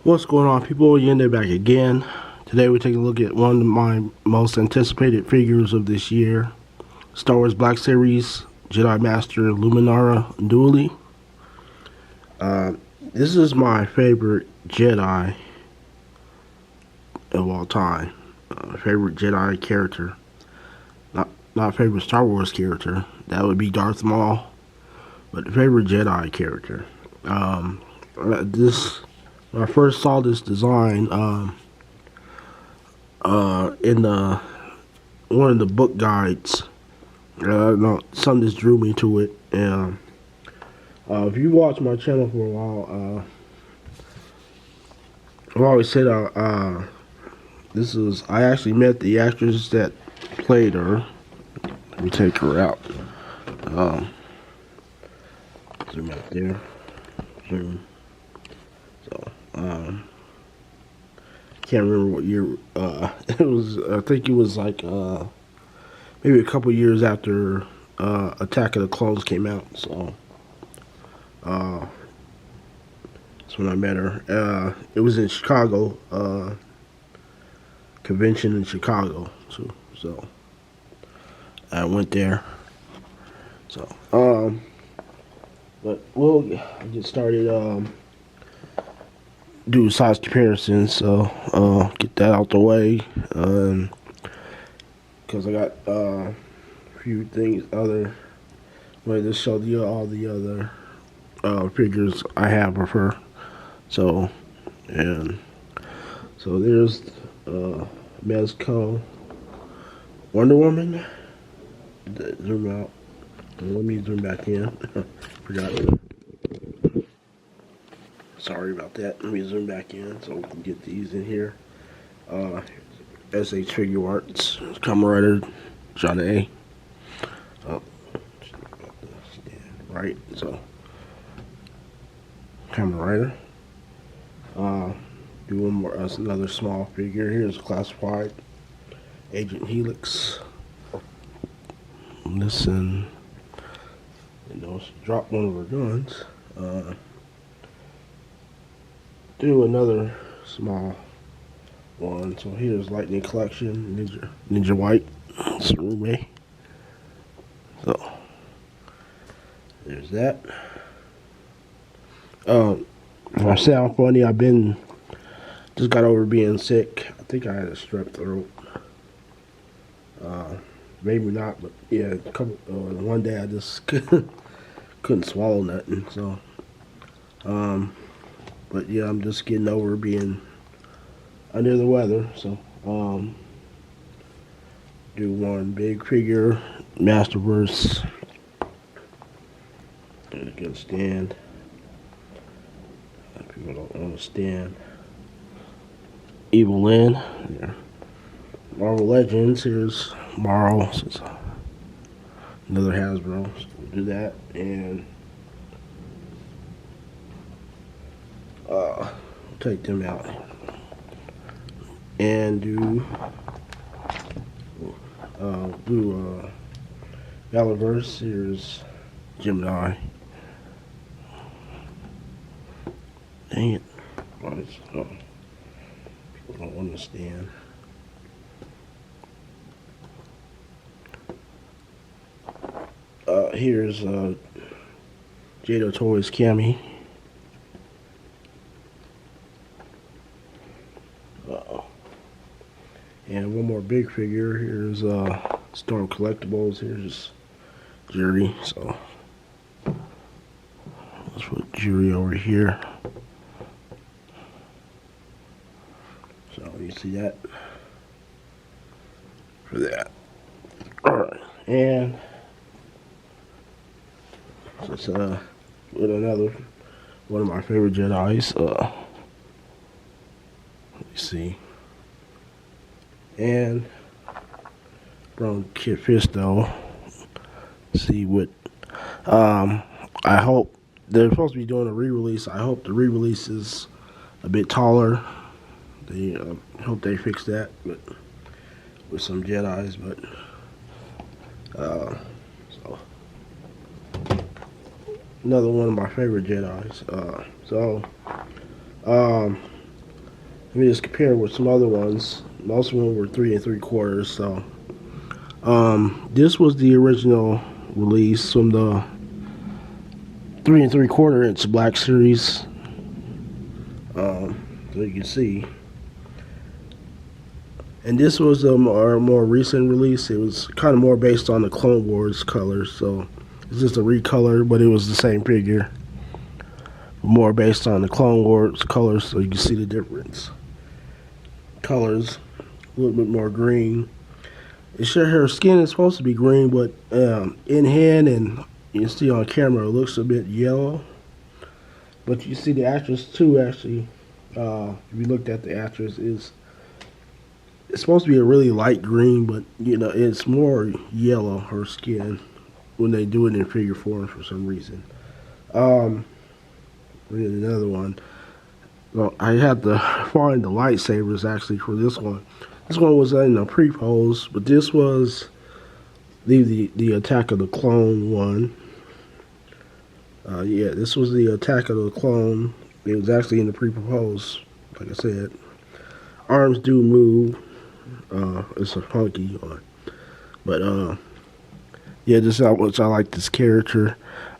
What's going on, people? Yende back again. Today we're taking a look at one of my most anticipated figures of this year, Star Wars Black Series Jedi Master Luminara Unduli. This is my favorite Jedi of all time. Favorite Jedi character. Not favorite Star Wars character. That would be Darth Maul. But favorite Jedi character. This When I first saw this design in one of the book guides, something just drew me to it. And if you watch my channel for a while, I've always said I actually met the actress that played her. Let me take her out. Zoom out there. Zoom. So, can't remember what year it was. I think it was like maybe a couple years after Attack of the Clones came out. So that's when I met her. It was in Chicago, convention in Chicago. So I went there. So but we'll get started. Do size comparisons, so get that out the way, because I got a few things way to show you all the other figures I have of her. So there's Mezco Wonder Woman. Zoom out. Let me zoom back in. Forgot. Sorry about that. Let me zoom back in so we can get these in here. SH Figure Arts, Kamen Rider, John A. Right, so Kamen Rider. Do one more, another small figure. Here's Classified Agent Helix. Listen, drop one of her guns. Do another small one. So here's Lightning Collection, Ninja White, Sarume. So there's that. If I sound funny, just got over being sick. I think I had a strep throat. Maybe not, but yeah, one day I just couldn't swallow nothing. So but yeah, I'm just getting over being under the weather. So, do one big figure, Masterverse. Get a good stand. People don't understand. Evil Lynn. Yeah. Marvel Legends. Here's Marvel. So it's another Hasbro. So we'll do that. And take them out and do Valaverse. Here's Gemini. Dang it. People don't understand. Here's Jado Toys Cammy. And one more big figure. Here's Storm Collectibles. Here's Jury. So let's put Jury over here. So you see that for that. Alright. And it's with another one of my favorite Jedi's. Let me see. And from Kid Fisto. See what I hope they're supposed to be doing a re-release. I hope the re-release is a bit taller. They hope they fix that, but with some Jedi's. But so another one of my favorite Jedi's. let me just compare it with some other ones. Most of them were 3 3/4. So this was the original release from the 3 3/4 inch Black Series. So you can see. And this was a more recent release. It was kind of more based on the Clone Wars colors. So it's just a recolor, but it was the same figure. More based on the Clone Wars colors, so you can see the difference. Colors, a little bit more green. Her skin is supposed to be green, but in hand and you can see on camera, it looks a bit yellow. But you see the actress too, actually. If you looked at the actress, it's supposed to be a really light green, but you know it's more yellow, her skin, when they do it in figure form for some reason. Another one. Well, I had to find the lightsabers actually for this one. This one was in a pre-pose, but this was the Attack of the Clone one. Yeah, this was the Attack of the Clone. It was actually in the pre-pose, like I said. Arms do move. It's a funky one, but yeah, this is how much I like this character.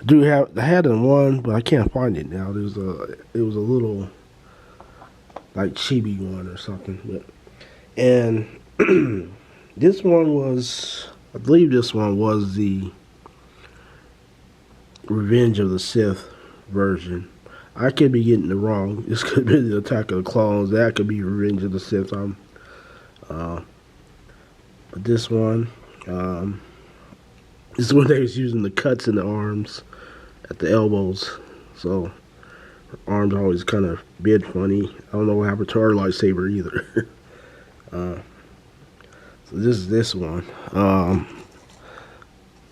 I had it in one, but I can't find it now. It was a little like chibi one or something, but and this one was, I believe this one was the Revenge of the Sith version. I could be getting it wrong. This could be the Attack of the Clones. That could be Revenge of the Sith. But this one, this is when they was using the cuts in the arms at the elbows. So her arms always kind of bit funny. I don't know what happened to her lightsaber either. So this is this one.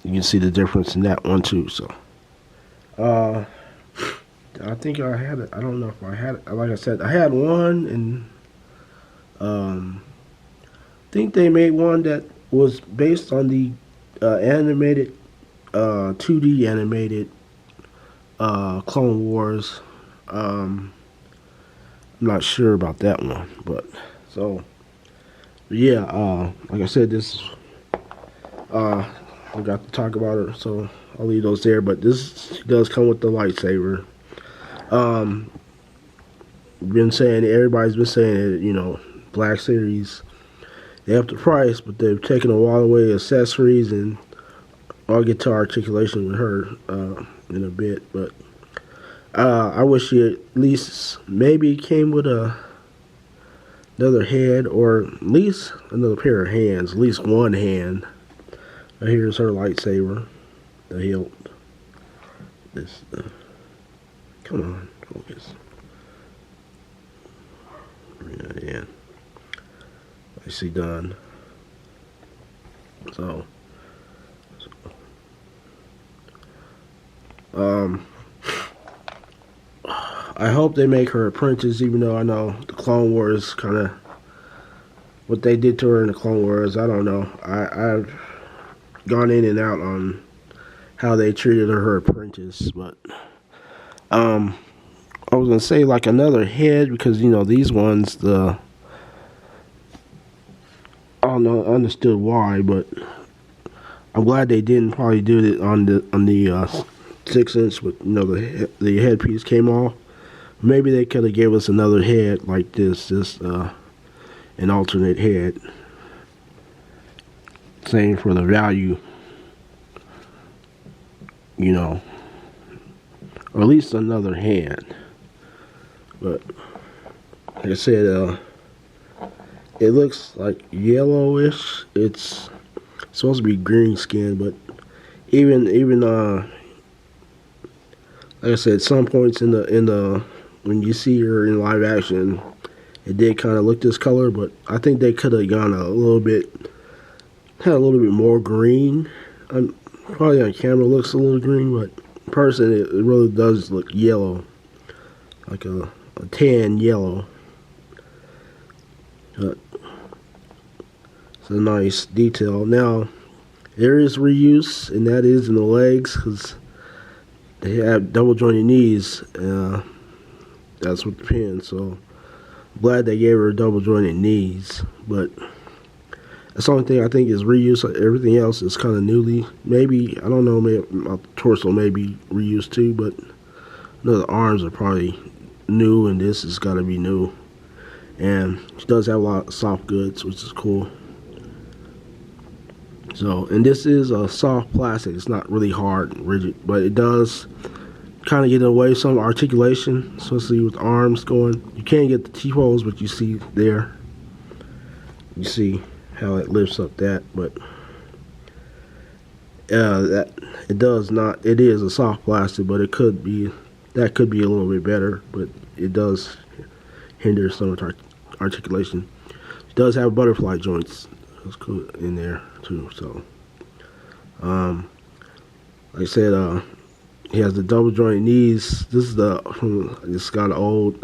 You can see the difference in that one too. So I think I had it. I don't know if I had it. Like I said, I had one, and I think they made one that was based on the animated 2D animated Clone Wars. I'm not sure about that one, but so yeah. Like I said, this I got to talk about it, so I'll leave those there. But this does come with the lightsaber. Everybody's been saying it, you know, Black Series, they have the price, but they've taken all away accessories, and I'll get to articulation with her in a bit. But I wish she at least maybe came with another head, or at least another pair of hands, at least one hand. Here's her lightsaber, the hilt. This, come on, focus. Yeah, nicely done. So I hope they make her apprentice, even though I know the Clone Wars kind of, what they did to her in the Clone Wars, I don't know. I've gone in and out on how they treated her apprentice, but I was gonna say like another head, because you know these ones, I don't know, understood why, but I'm glad they didn't probably do it on the 6-inch, with you know the headpiece came off. Maybe they could have gave us another head like this, an alternate head. Same for the value, you know, or at least another hand. But like I said, it looks like yellowish. It's supposed to be green skin, but even like I said, some points in the when you see her in live action, it did kind of look this color, but I think they could have gone had a little bit more green. Probably on camera it looks a little green, but in person it really does look yellow, like a tan yellow. But it's a nice detail. Now there is reuse, and that is in the legs, because they have double jointed knees. That's with the pin. So glad they gave her double jointed knees, but that's the only thing I think is reuse. Everything else is kind of newly. Maybe, I don't know, maybe my torso may be reused too, but no, the arms are probably new, and this has got to be new. And she does have a lot of soft goods, which is cool. So, and this is a soft plastic. It's not really hard and rigid, but it does kind of get away some articulation, especially with the arms going. You can't get the T-holes, but you see there. You see how it lifts up that, but that it does not. It is a soft plastic, but it could be, that could be a little bit better, but it does hinder some articulation. It does have butterfly joints. That's cool in there too. So, like I said, he has the double joint knees. This is it's got old.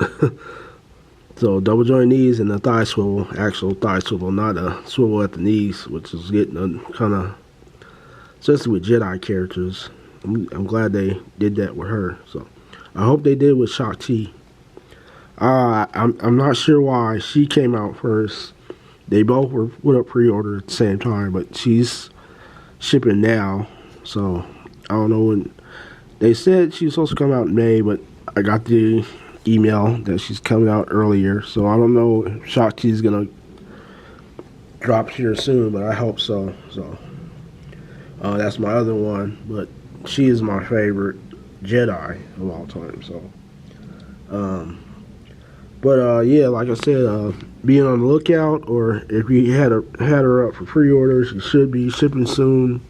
So double joint knees and the thigh swivel, actual thigh swivel, not a swivel at the knees, which is getting kind of, especially with Jedi characters. I'm glad they did that with her. So I hope they did with Shakti. I'm not sure why she came out first. They both were put up pre-order at the same time, but she's shipping now. So I don't know when. They said she was supposed to come out in May, but I got the email that she's coming out earlier. So I don't know if Shakti's gonna drop here soon, but I hope so. So that's my other one, but she is my favorite Jedi of all time. So, yeah, like I said, being on the lookout, or if you had her up for pre-order, she should be shipping soon,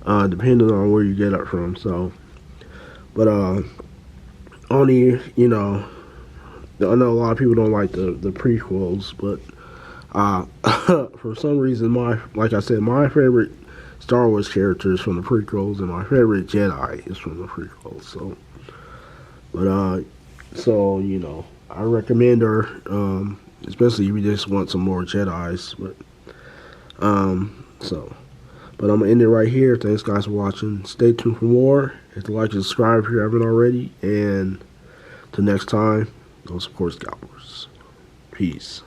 depending on where you get it from. So, but only, you know, I know a lot of people don't like the prequels, but for some reason, like I said, my favorite Star Wars character is from the prequels, and my favorite Jedi is from the prequels. So, but so you know, I recommend her, especially if you just want some more Jedis. But but I'm gonna end it right here. Thanks guys for watching. Stay tuned for more. Hit the like and subscribe if you haven't already. And till next time, go support Scalpers. Peace.